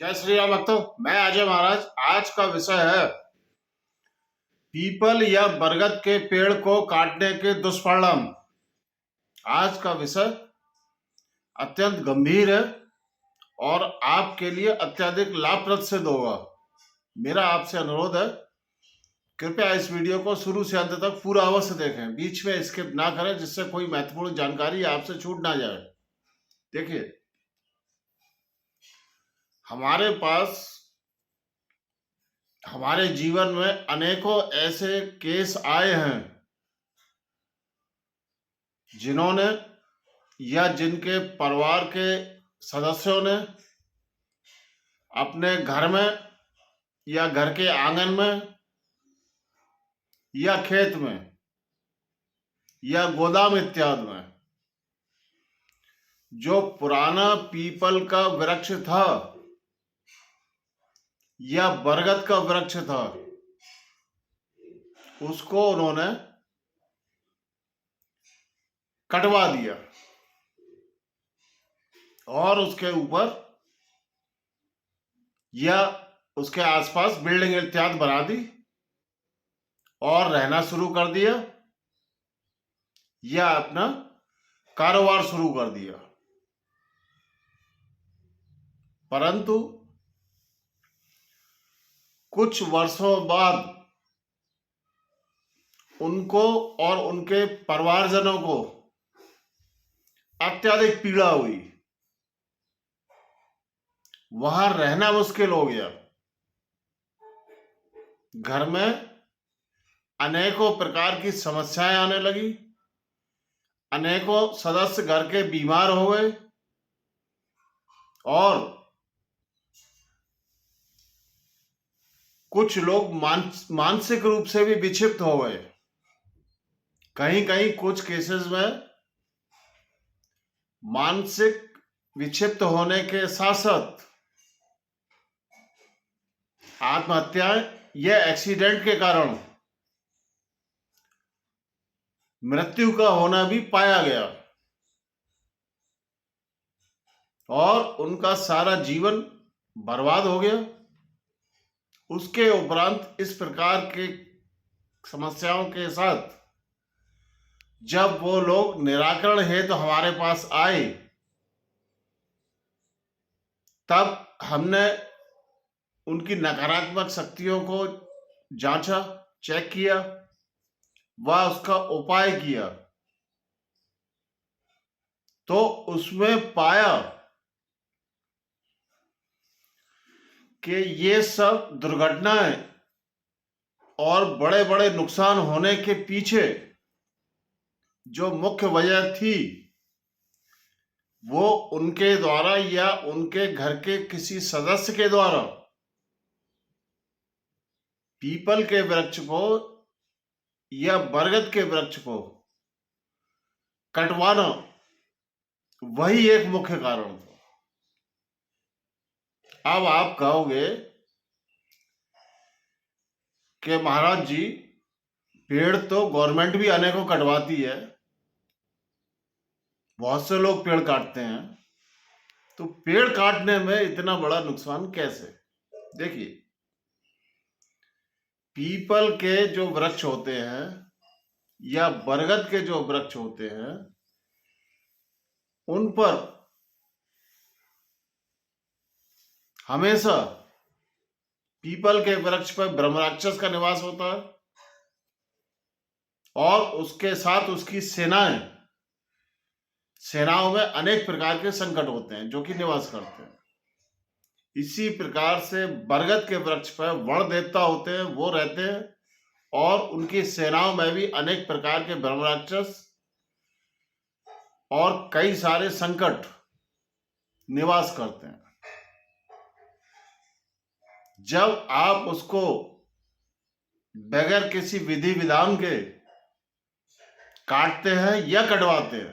जय श्री राम भक्तों। मैं अजय महाराज। आज का विषय है पीपल या बरगद के पेड़ को काटने के दुष्परिणाम। आज का विषय अत्यंत गंभीर है और आपके लिए अत्यधिक लाभप्रद सिद्ध होगा। मेरा आपसे अनुरोध है, कृपया इस वीडियो को शुरू से अंत तक पूरा अवश्य देखें, बीच में स्किप ना करें, जिससे कोई महत्वपूर्ण जानकारी आपसे छूट ना जाए। देखिए, हमारे पास हमारे जीवन में अनेकों ऐसे केस आए हैं जिन्होंने या जिनके परिवार के सदस्यों ने अपने घर में या घर के आंगन में या खेत में या गोदाम इत्यादि में जो पुराना पीपल का वृक्ष था या बरगद का वृक्ष था, उसको उन्होंने कटवा दिया और उसके ऊपर या उसके आसपास बिल्डिंग इत्यादि बना दी और रहना शुरू कर दिया या अपना कारोबार शुरू कर दिया। परंतु कुछ वर्षों बाद उनको और उनके परिवारजनों को अत्यधिक पीड़ा हुई, वहां रहना मुश्किल हो गया। घर में अनेकों प्रकार की समस्याएं आने लगी, अनेकों सदस्य घर के बीमार हो गए और कुछ लोग मानसिक रूप से भी विक्षिप्त हो गए। कहीं कहीं कुछ केसेस में मानसिक विक्षिप्त होने के साथ साथ आत्महत्याएं या एक्सीडेंट के कारण मृत्यु का होना भी पाया गया और उनका सारा जीवन बर्बाद हो गया। उसके उपरांत इस प्रकार के समस्याओं के साथ जब वो लोग निराकरण हेतु हमारे पास आए, तब हमने उनकी नकारात्मक शक्तियों को जांचा, चेक किया व उसका उपाय किया, तो उसमें पाया कि ये सब दुर्घटनाएं और बड़े बड़े नुकसान होने के पीछे जो मुख्य वजह थी, वो उनके द्वारा या उनके घर के किसी सदस्य के द्वारा पीपल के वृक्ष को या बरगद के वृक्ष को कटवाना, वही एक मुख्य कारण था। अब आप कहोगे कि महाराज जी, पेड़ तो गवर्नमेंट भी अनेकों कटवाती है, बहुत से लोग पेड़ काटते हैं, तो पेड़ काटने में इतना बड़ा नुकसान कैसे? देखिए, पीपल के जो वृक्ष होते हैं या बरगद के जो वृक्ष होते हैं, उन पर हमेशा पीपल के वृक्ष पर ब्रह्मराक्षस का निवास होता है और उसके साथ उसकी सेनाओं में अनेक प्रकार के संकट होते हैं जो कि निवास करते हैं। इसी प्रकार से बरगद के वृक्ष पर वण देवता होते हैं, वो रहते हैं और उनकी सेनाओं में भी अनेक प्रकार के ब्रह्मराक्षस और कई सारे संकट निवास करते हैं। जब आप उसको बगैर किसी विधि विधान के काटते हैं या कटवाते हैं,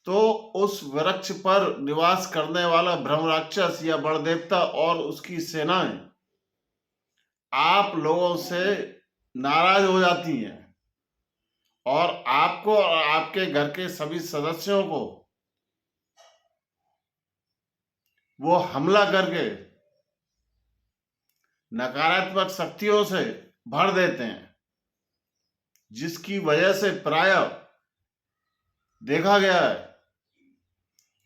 तो उस वृक्ष पर निवास करने वाला ब्रह्मराक्षस या बड़देवता और उसकी सेनाएं आप लोगों से नाराज हो जाती हैं और आपको और आपके घर के सभी सदस्यों को वो हमला करके नकारात्मक शक्तियों से भर देते हैं, जिसकी वजह से प्राय देखा गया है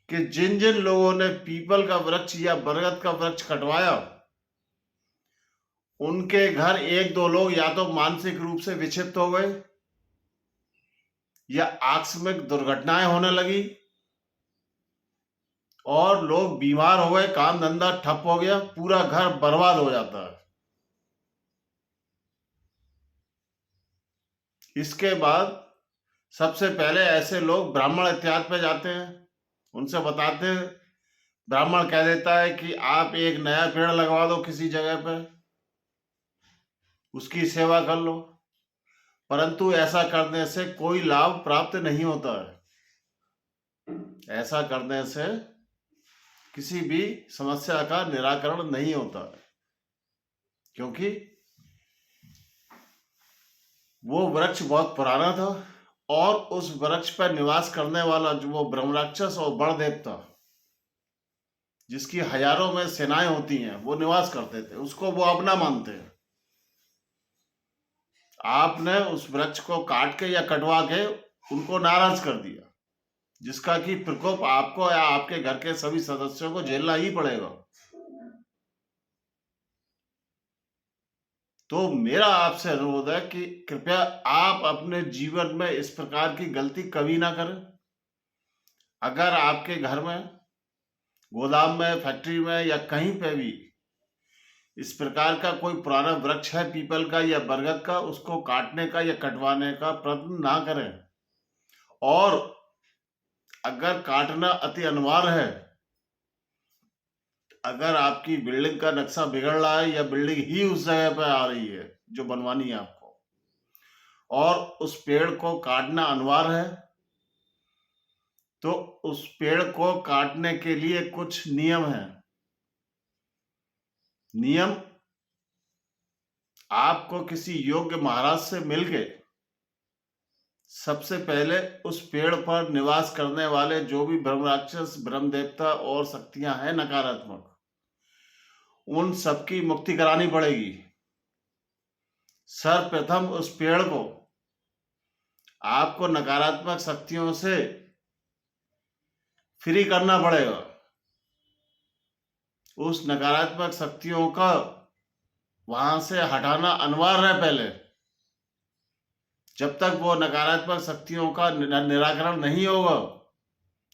कि जिन जिन लोगों ने पीपल का वृक्ष या बरगद का वृक्ष कटवाया, उनके घर एक दो लोग या तो मानसिक रूप से विक्षिप्त हो गए, या आकस्मिक दुर्घटनाएं होने लगी, और लोग बीमार हो गए, काम धंधा ठप हो गया, पूरा घर बर्बाद हो जाता है। इसके बाद सबसे पहले ऐसे लोग ब्राह्मण इत्यादि पे जाते हैं, उनसे बताते हैं, ब्राह्मण कह देता है कि आप एक नया पेड़ लगवा दो किसी जगह पे, उसकी सेवा कर लो, परंतु ऐसा करने से कोई लाभ प्राप्त नहीं होता है। ऐसा करने से किसी भी समस्या का निराकरण नहीं होता है, क्योंकि वो वृक्ष बहुत पुराना था, और उस वृक्ष पर निवास करने वाला जो वो ब्रह्मराक्षस और बड़देवता, जिसकी हजारों में सेनाएं होती हैं, वो निवास करते थे, उसको वो अपना मानते हैं। आपने उस वृक्ष को काट के या कटवा के उनको नाराज कर दिया, जिसका कि प्रकोप आपको या आपके घर के सभी सदस्यों को झेलना ही पड़ेगा। तो मेरा आपसे अनुरोध है कि कृपया आप अपने जीवन में इस प्रकार की गलती कभी ना करें। अगर आपके घर में, गोदाम में, फैक्ट्री में या कहीं पे भी इस प्रकार का कोई पुराना वृक्ष है पीपल का या बरगद का, उसको काटने का या कटवाने का प्रयत्न ना करें। और अगर काटना अति अनिवार्य है, अगर आपकी बिल्डिंग का नक्शा बिगड़ रहा है या बिल्डिंग ही उस जगह पर आ रही है जो बनवानी है आपको, और उस पेड़ को काटना अनिवार्य है, तो उस पेड़ को काटने के लिए कुछ नियम हैं। नियम आपको किसी योग्य महाराज से मिलके सबसे पहले उस पेड़ पर निवास करने वाले जो भी ब्रह्मराक्षस, ब्रह्मदेवता और शक्तियां हैं नकारात्मक, उन सबकी मुक्ति करानी पड़ेगी। सर्वप्रथम उस पेड़ को आपको नकारात्मक शक्तियों से फ्री करना पड़ेगा। उस नकारात्मक शक्तियों का वहां से हटाना अनिवार्य है पहले। जब तक वो नकारात्मक शक्तियों का निराकरण नहीं होगा,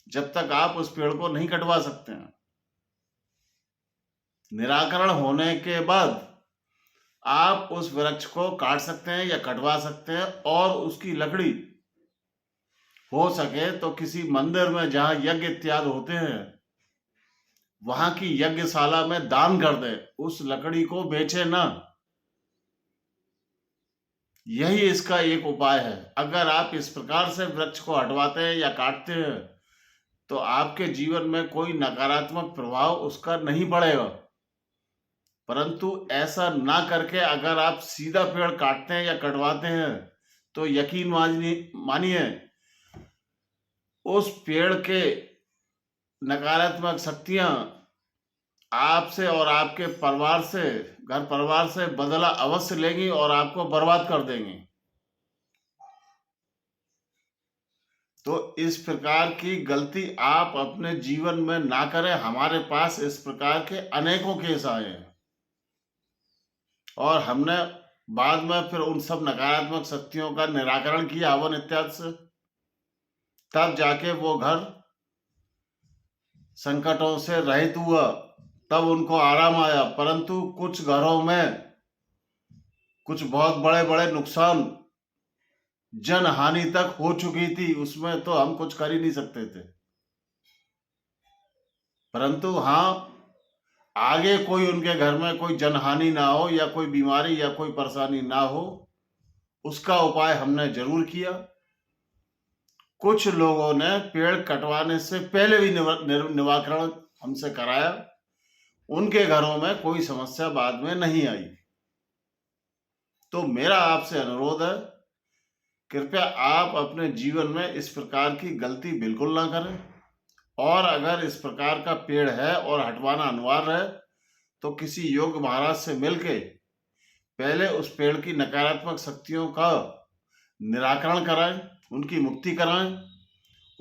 जब तक आप उस पेड़ को नहीं कटवा सकते हैं। निराकरण होने के बाद आप उस वृक्ष को काट सकते हैं या कटवा सकते हैं, और उसकी लकड़ी हो सके तो किसी मंदिर में जहां यज्ञ इत्यादि होते हैं, वहां की यज्ञशाला में दान कर दे, उस लकड़ी को बेचे ना। यही इसका एक उपाय है। अगर आप इस प्रकार से वृक्ष को हटवाते हैं या काटते हैं, तो आपके जीवन में कोई नकारात्मक प्रभाव उसका नहीं पड़ेगा। परंतु ऐसा ना करके अगर आप सीधा पेड़ काटते हैं या कटवाते हैं, तो यकीन मानिए उस पेड़ के नकारात्मक शक्तियां आपसे और आपके परिवार से, घर परिवार से बदला अवश्य लेंगी और आपको बर्बाद कर देंगी। तो इस प्रकार की गलती आप अपने जीवन में ना करें। हमारे पास इस प्रकार के अनेकों केस आए हैं, और हमने बाद में फिर उन सब नकारात्मक शक्तियों का निराकरण किया हवन इत्यादि से, तब जाके वो घर संकटों से रहित हुआ, तब उनको आराम आया। परंतु कुछ घरों में कुछ बहुत बड़े बड़े नुकसान, जन हानि तक हो चुकी थी, उसमें तो हम कुछ कर ही नहीं सकते थे। परंतु हाँ, आगे कोई उनके घर में कोई जनहानि ना हो, या कोई बीमारी या कोई परेशानी ना हो, उसका उपाय हमने जरूर किया। कुछ लोगों ने पेड़ कटवाने से पहले भी निराकरण हमसे कराया, उनके घरों में कोई समस्या बाद में नहीं आई। तो मेरा आपसे अनुरोध है, कृपया आप अपने जीवन में इस प्रकार की गलती बिल्कुल ना करें। और अगर इस प्रकार का पेड़ है और हटवाना अनिवार्य है तो किसी योग्य महाराज से मिलके पहले उस पेड़ की नकारात्मक शक्तियों का निराकरण कराएं, उनकी मुक्ति कराएं।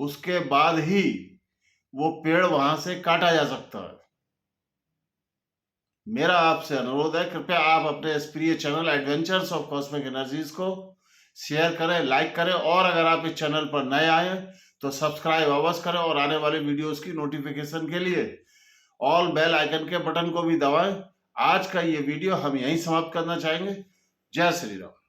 उसके बाद ही वो पेड़ वहां से काटा जा सकता है। मेरा आपसे अनुरोध है, कृपया आप अपने इस प्रिय channel adventures of cosmic energies को शेयर करें, लाइक करें, और अगर आप इस चैनल पर नए आए हैं तो सब्सक्राइब अवश्य करें और आने वाले वीडियोस की नोटिफिकेशन के लिए ऑल बेल आइकन के बटन को भी दबाएं। आज का ये वीडियो हम यहीं समाप्त करना चाहेंगे। जय श्री राम।